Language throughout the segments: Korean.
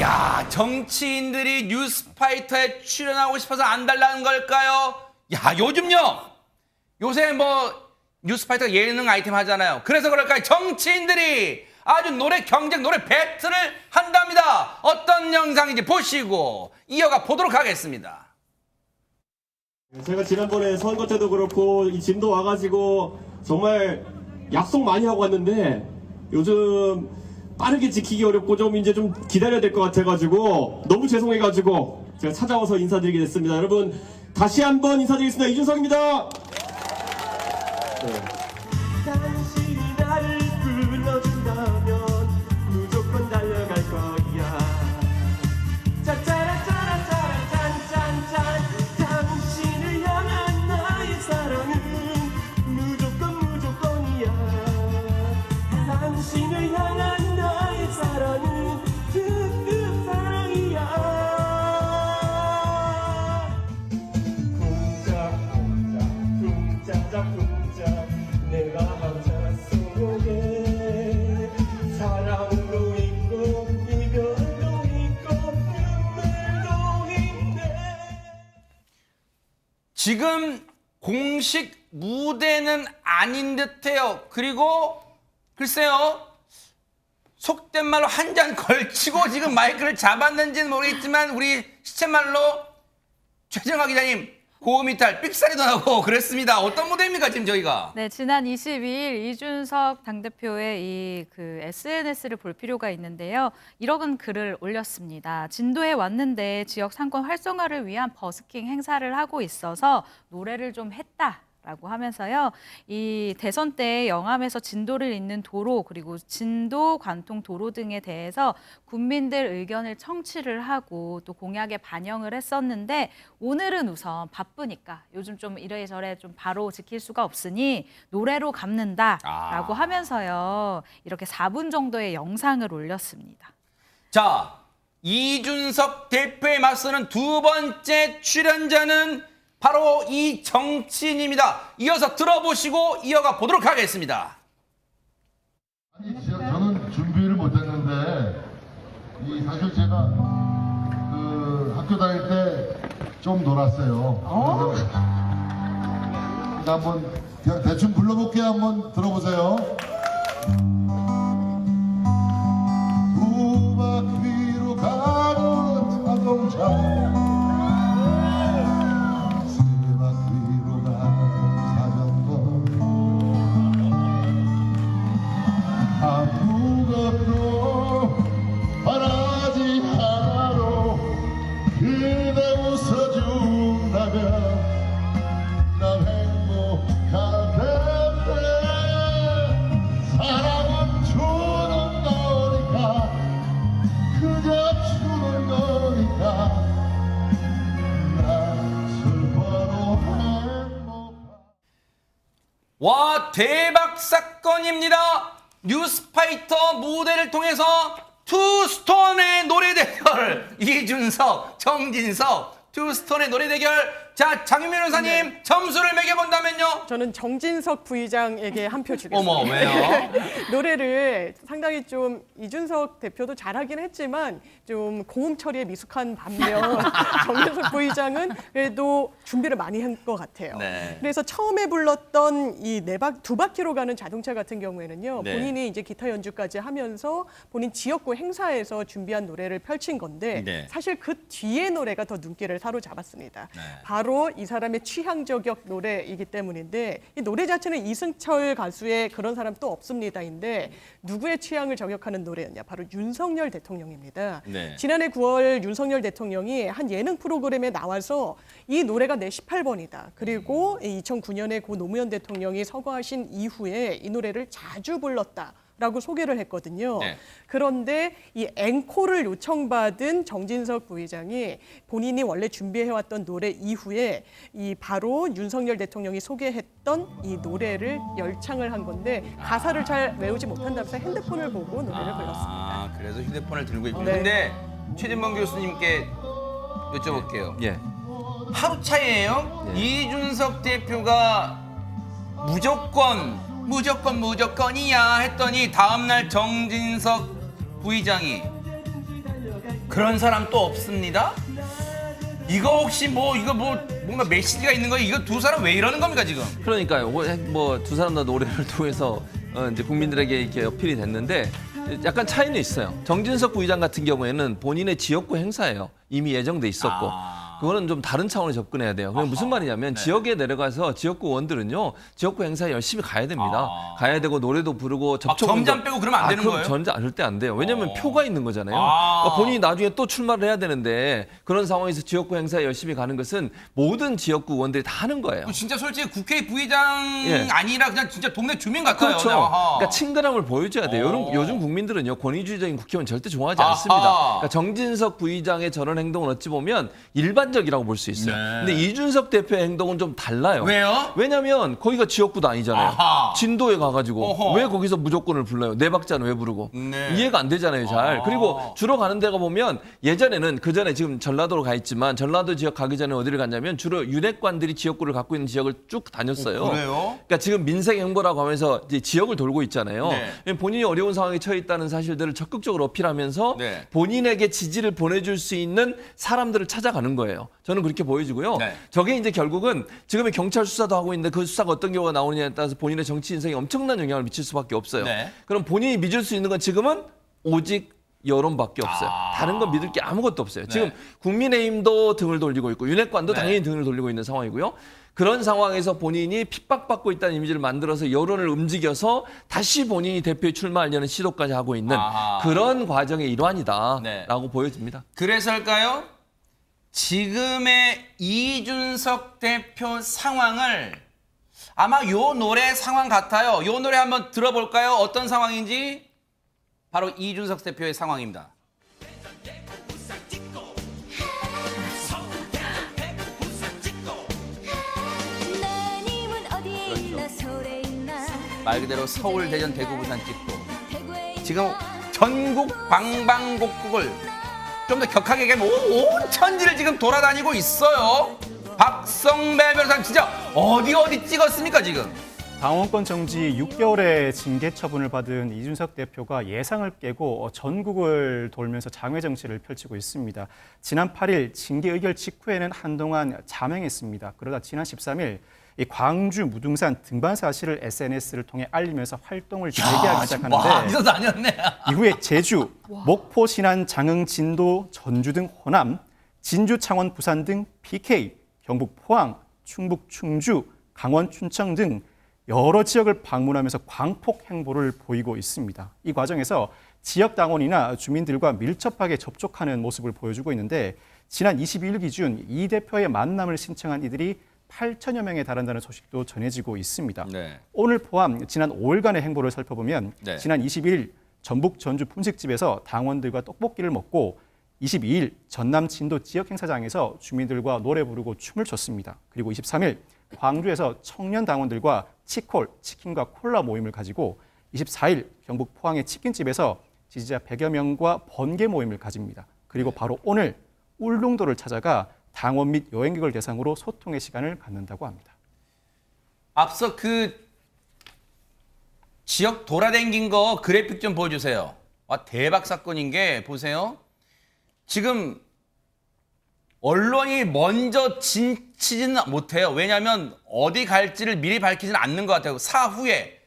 야, 정치인들이 뉴스파이터에 출연하고 싶어서 안 달라는 걸까요? 야, 요새 뭐 뉴스파이터 예능 아이템 하잖아요. 그래서 그럴까요? 정치인들이 아주 노래 경쟁, 노래 배틀을 한답니다. 어떤 영상인지 보시고 이어가 보도록 하겠습니다. 제가 지난번에 선거 때도 그렇고 이 진도 와가지고 정말 약속 많이 하고 왔는데 요즘 빠르게 지키기 어렵고 좀 이제 좀 기다려야 될 것 같아가지고 너무 죄송해가지고 제가 찾아와서 인사드리게 됐습니다. 여러분 다시 한번 인사드리겠습니다. 이준석입니다. 당신이 나를 불러준다면 무조건 달려갈 거야. 짜짜라짜라짜라짠짠짠 당신을 향한 나의 사랑은 무조건이야. 당신을 향한 나의 사랑은 특급 사랑이야. 쿵짝쿵짝 내가 항상 속에 사랑도 있고 이별도 있고 눈물도 있네. 지금 공식 무대는 아닌 듯해요. 그리고 글쎄요, 속된 말로 한 잔 걸치고 지금 마이크를 잡았는지는 모르겠지만 우리 시체말로 최정화 기자님 고음 이탈 삑사리도 나고 그랬습니다. 어떤 무대입니까 지금 저희가? 네, 지난 22일 이준석 당대표의 이 SNS를 볼 필요가 있는데요. 이런 글을 올렸습니다. 진도에 왔는데 지역 상권 활성화를 위한 버스킹 행사를 하고 있어서 노래를 좀 했다라고 하면서요. 이 대선 때 영암에서 진도를 잇는 도로 그리고 진도 관통 도로 등에 대해서 국민들 의견을 청취를 하고 또 공약에 반영을 했었는데 오늘은 우선 바쁘니까 요즘 좀 이래저래 좀 바로 지킬 수가 없으니 노래로 갚는다라고 하면서요. 이렇게 4분 정도의 영상을 올렸습니다. 자, 이준석 대표에 맞서는 두 번째 출연자는 바로 이 정치인입니다. 이어서 들어보시고 이어가 보도록 하겠습니다. 아니, 저는 준비를 못했는데 사실 제가 그 학교 다닐 때 좀 놀았어요. 그래서 한번 그냥 대충 불러볼게요. 한번 들어보세요. 두 바퀴로 가는 자동차 아무것도 바라지 않아도 그대 웃어준다면 난 행복하겠네. 사랑은 주는 거니까 그저 주는 거니까 난 슬퍼도 행복한. 와, 대박 사건입니다. 뉴스파이터 무대를 통해서 투스톤의 노래 대결. 이준석, 정진석, 투스톤의 노래 대결. 자, 장윤 변호사님 점수를 매겨본다면요? 저는 정진석 부의장에게 한 표 주겠습니다. 어머, 왜요? 노래를 상당히 좀 이준석 대표도 잘하긴 했지만 좀 고음 처리에 미숙한 반면 정진석 부의장은 그래도 준비를 많이 한 것 같아요. 네. 그래서 처음에 불렀던 이 두 바퀴로 가는 자동차 같은 경우에는요. 네. 본인이 이제 기타 연주까지 하면서 본인 지역구 행사에서 준비한 노래를 펼친 건데 네. 사실 그 뒤에 노래가 더 눈길을 사로잡았습니다. 네. 바로 이 사람의 취향 저격 노래이기 때문인데 이 노래 자체는 이승철 가수의 그런 사람 또 없습니다인데 누구의 취향을 저격하는 노래였냐? 바로 윤석열 대통령입니다. 네. 지난해 9월 윤석열 대통령이 한 예능 프로그램에 나와서 이 노래가 내 18번이다. 그리고 2009년에 고 노무현 대통령이 서거하신 이후에 이 노래를 자주 불렀다. 라고 소개를 했거든요. 네. 그런데 이 앵콜을 요청받은 정진석 부의장이 본인이 원래 준비해왔던 노래 이후에 이 바로 윤석열 대통령이 소개했던 이 노래를 열창을 한 건데 가사를 잘 외우지 못한다면서 핸드폰을 보고 노래를 불렀습니다. 그래서 휴대폰을 들고 있군요. 네. 근데 최진범 교수님께 여쭤볼게요. 예. 하루 차이에요? 이준석 대표가 무조건이야 했더니 다음날 정진석 부의장이 그런 사람 또 없습니다. 이거 혹시 이거 뭔가 메시지가 있는 거예요? 이거 두 사람 왜 이러는 겁니까 지금? 그러니까요. 뭐 두 사람 다 노래를 통해서 이제 국민들에게 이렇게 어필이 됐는데 약간 차이는 있어요. 정진석 부의장 같은 경우에는 본인의 지역구 행사예요. 이미 예정돼 있었고. 그거는 좀 다른 차원에 접근해야 돼요. 그게 무슨 말이냐면 네. 지역에 내려가서 지역구 의원들은요. 지역구 행사에 열심히 가야 됩니다. 가야 되고 노래도 부르고 접촉 점잖 빼고 그러면 안 되는 그럼 거예요? 전자 절대 안 돼요. 왜냐하면 표가 있는 거잖아요. 아. 그러니까 본인이 나중에 또 출마를 해야 되는데 그런 상황에서 지역구 행사에 열심히 가는 것은 모든 지역구 의원들이 다 하는 거예요. 진짜 솔직히 국회 부의장 예. 아니라 그냥 진짜 동네 주민 같아요. 그렇죠. 아하. 그러니까 친근함을 보여줘야 돼요. 어. 요즘 국민들은요 권위주의적인 국회의원 절대 좋아하지 아하. 않습니다. 그러니까 정진석 부의장의 저런 행동은 어찌 보면 일반적이라고 볼 수 있어요. 네. 근데 이준석 대표의 행동은 좀 달라요. 왜요? 왜냐하면 거기가 지역구도 아니잖아요. 아하. 진도에 가가지고 어허. 왜 거기서 무조건을 불러요? 네 박자는 왜 부르고? 네. 이해가 안 되잖아요, 잘. 아. 그리고 주로 가는 데가 보면 예전에는 그 전에 지금 전라도로 가 있지만 전라도 지역 가기 전에 어디를 갔냐면 주로 윤핵관들이 지역구를 갖고 있는 지역을 쭉 다녔어요. 그래요? 그러니까 지금 민생 행보라고 하면서 이제 지역을 돌고 있잖아요. 네. 본인이 어려운 상황에 처해 있다는 사실들을 적극적으로 어필하면서 네. 본인에게 지지를 보내줄 수 있는 사람들을 찾아가는 거예요. 저는 그렇게 보여지고요. 네. 저게 이제 결국은 지금의 경찰 수사도 하고 있는데 그 수사가 어떤 경우가 나오느냐에 따라서 본인의 정치 인생에 엄청난 영향을 미칠 수밖에 없어요. 네. 그럼 본인이 믿을 수 있는 건 지금은 오직 여론밖에 없어요. 다른 건 믿을 게 아무것도 없어요. 네. 지금 국민의힘도 등을 돌리고 있고 윤핵관도 네. 당연히 등을 돌리고 있는 상황이고요. 그런 상황에서 본인이 픽박받고 있다는 이미지를 만들어서 여론을 움직여서 다시 본인이 대표에 출마하려는 시도까지 하고 있는 아하. 그런 과정의 일환이다라고 네. 보여집니다. 그래서일까요? 지금의 이준석 대표 상황을 아마 요 노래 상황 같아요. 요 노래 한번 들어볼까요? 어떤 상황인지 바로 이준석 대표의 상황입니다. 나님은 어디에 있나 서울에 있나 말 그대로 서울, 대전, 대구, 부산 찍고 대구에 있나 지금 전국 방방곡곡을 좀 더 격하게 얘기하면 온 천지를 지금 돌아다니고 있어요. 박성배 변호사님 진짜 어디 찍었습니까 지금? 당원권 정지 6개월의 징계 처분을 받은 이준석 대표가 예상을 깨고 전국을 돌면서 장외 정치를 펼치고 있습니다. 지난 8일 징계 의결 직후에는 한동안 자명했습니다. 그러다 지난 13일 이 광주 무등산 등반 사실을 SNS를 통해 알리면서 활동을 재개하기 시작하는데 이거 아니었네. 이후에 제주, 목포, 신안, 장흥, 진도, 전주 등 호남, 진주, 창원, 부산 등 PK, 경북 포항, 충북, 충주, 강원, 춘천 등 여러 지역을 방문하면서 광폭 행보를 보이고 있습니다. 이 과정에서 지역 당원이나 주민들과 밀접하게 접촉하는 모습을 보여주고 있는데 지난 22일 기준 이 대표의 만남을 신청한 이들이 8천여 명에 달한다는 소식도 전해지고 있습니다. 네. 오늘 포함 지난 5일간의 행보를 살펴보면 네. 지난 21일 전북 전주 분식집에서 당원들과 떡볶이를 먹고 22일 전남 진도 지역 행사장에서 주민들과 노래 부르고 춤을 췄습니다. 그리고 23일 광주에서 청년 당원들과 치콜, 치킨과 콜라 모임을 가지고 24일 경북 포항의 치킨집에서 지지자 100여 명과 번개 모임을 가집니다. 그리고 바로 오늘 울릉도를 찾아가 당원 및 여행객을 대상으로 소통의 시간을 갖는다고 합니다. 앞서 그 지역 돌아다닌 거 그래픽 좀 보여주세요. 와 대박 사건인 게 보세요. 지금 언론이 먼저 진치지는 못해요. 왜냐하면 어디 갈지를 미리 밝히지는 않는 것 같아요. 사후에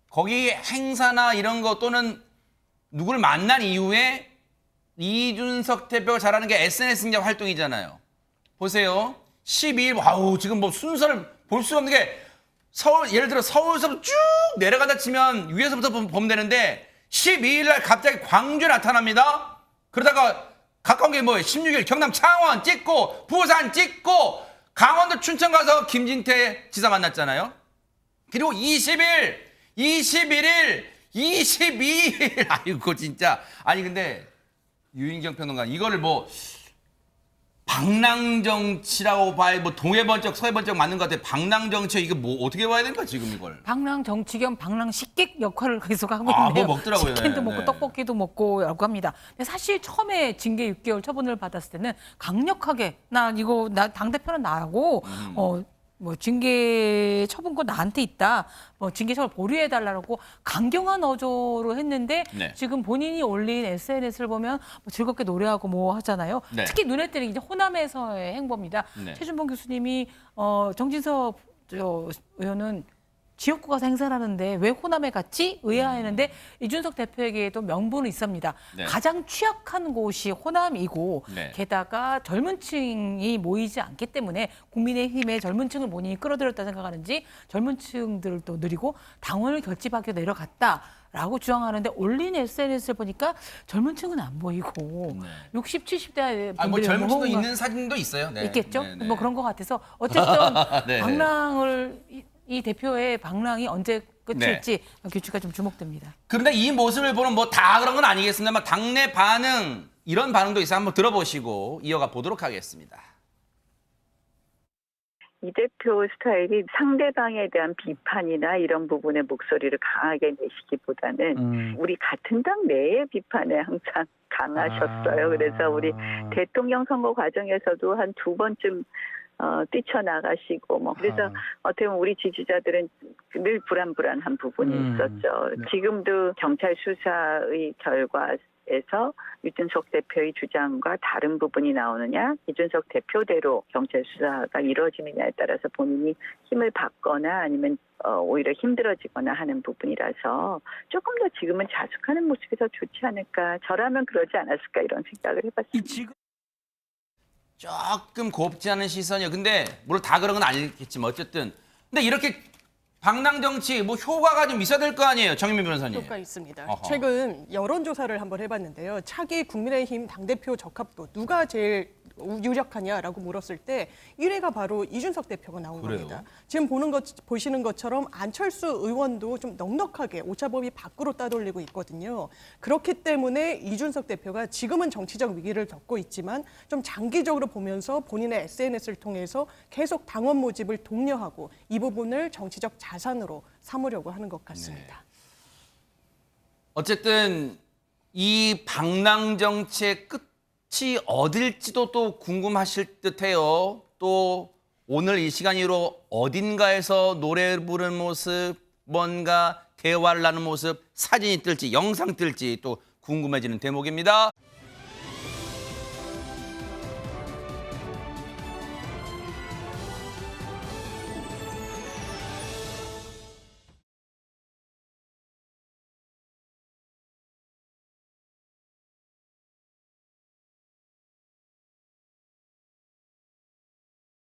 거기 행사나 이런 거 또는 누구를 만난 이후에 이준석 대표가 잘하는 게 SNS 활동이잖아요. 보세요. 12일 와우 지금 뭐 순서를 볼 수가 없는 게 서울 예를 들어 서울서부터 쭉 내려가다 치면 위에서부터 보면 되는데 12일 날 갑자기 광주에 나타납니다. 그러다가 가까운 게 뭐예요? 16일 경남 창원 찍고 부산 찍고 강원도 춘천 가서 김진태 지사 만났잖아요. 그리고 20일, 21일, 22일 아이고 진짜 아니 근데 유인경 평론가 이거를 뭐 방랑정치라고 봐야 뭐 동해번쩍 서해번쩍 맞는 것 같아. 방랑정치 이거 뭐 어떻게 봐야 됩니까 지금 이걸? 방랑 정치 겸 방랑 식객 역할을 계속 하고 아, 있는데요. 뭐 먹더라고요. 치킨도 네, 먹고 네. 떡볶이도 먹고라고 합니다. 근데 사실 처음에 징계 6개월 처분을 받았을 때는 강력하게 나 당대표는 나하고 뭐 징계 처분권 나한테 있다. 뭐 징계처를 보류해 달라고 강경한 어조로 했는데 네. 지금 본인이 올린 SNS를 보면 뭐 즐겁게 노래하고 뭐 하잖아요. 네. 특히 눈에 띄는 이제 호남에서의 행보입니다. 네. 최준봉 교수님이 정진석 의원은 지역구 가서 행사를 하는데 왜 호남에 갔지? 의아했는데 이준석 대표에게도 명분은 있습니다. 네. 가장 취약한 곳이 호남이고 네. 게다가 젊은 층이 모이지 않기 때문에 국민의힘의 젊은 층을 본인이 끌어들였다 생각하는지 젊은 층들도 느리고 당원을 결집하게 내려갔다라고 주장하는데 올린 SNS를 보니까 젊은 층은 안 보이고 60, 70대 분들이 뭐 젊은 너무 층도 있는 사진도 있어요. 네. 있겠죠? 네, 네. 뭐 그런 것 같아서 어쨌든 네, 네. 방랑을 이 대표의 방랑이 언제 끝일지 네. 규칙가 좀 주목됩니다. 그런데 이 모습을 보는 뭐 다 그런 건 아니겠습니다만 당내 반응 이런 반응도 있어 한번 들어보시고 이어가 보도록 하겠습니다. 이 대표 스타일이 상대방에 대한 비판이나 이런 부분의 목소리를 강하게 내시기보다는 우리 같은 당 내의 비판에 항상 강하셨어요. 그래서 우리 대통령 선거 과정에서도 한 2번쯤 뛰쳐나가시고 뭐 그래서 어떻게 보면 우리 지지자들은 늘 불안한 부분이 있었죠. 지금도 경찰 수사의 결과에서 이준석 대표의 주장과 다른 부분이 나오느냐, 이준석 대표대로 경찰 수사가 이루어지느냐에 따라서 본인이 힘을 받거나 아니면 오히려 힘들어지거나 하는 부분이라서 조금 더 지금은 자숙하는 모습이 더 좋지 않을까. 저라면 그러지 않았을까 이런 생각을 해봤습니다. 조금 곱지 않은 시선이요. 근데 물론 다 그런 건 아니겠지만 어쨌든 근데 이렇게 방랑 정치 뭐 효과가 좀 있어야 될 거 아니에요, 정인민 변호사님. 효과 있습니다. 어허. 최근 여론조사를 한번 해봤는데요. 차기 국민의힘 당대표 적합도 누가 제일 유력하냐라고 물었을 때 1위가 바로 이준석 대표가 나온 그래요? 겁니다. 지금 보시는 것처럼 안철수 의원도 좀 넉넉하게 오차범위 밖으로 따돌리고 있거든요. 그렇기 때문에 이준석 대표가 지금은 정치적 위기를 겪고 있지만 좀 장기적으로 보면서 본인의 SNS를 통해서 계속 당원 모집을 독려하고 이 부분을 정치적 자산으로 삼으려고 하는 것 같습니다. 어쨌든 이 방랑 정치의 끝이 어딜지도 또 궁금하실 듯해요. 또 오늘 이 시간으로 어딘가에서 노래 부르는 모습, 뭔가 대화를 나누는 모습, 사진이 뜰지 영상 뜰지 또 궁금해지는 대목입니다.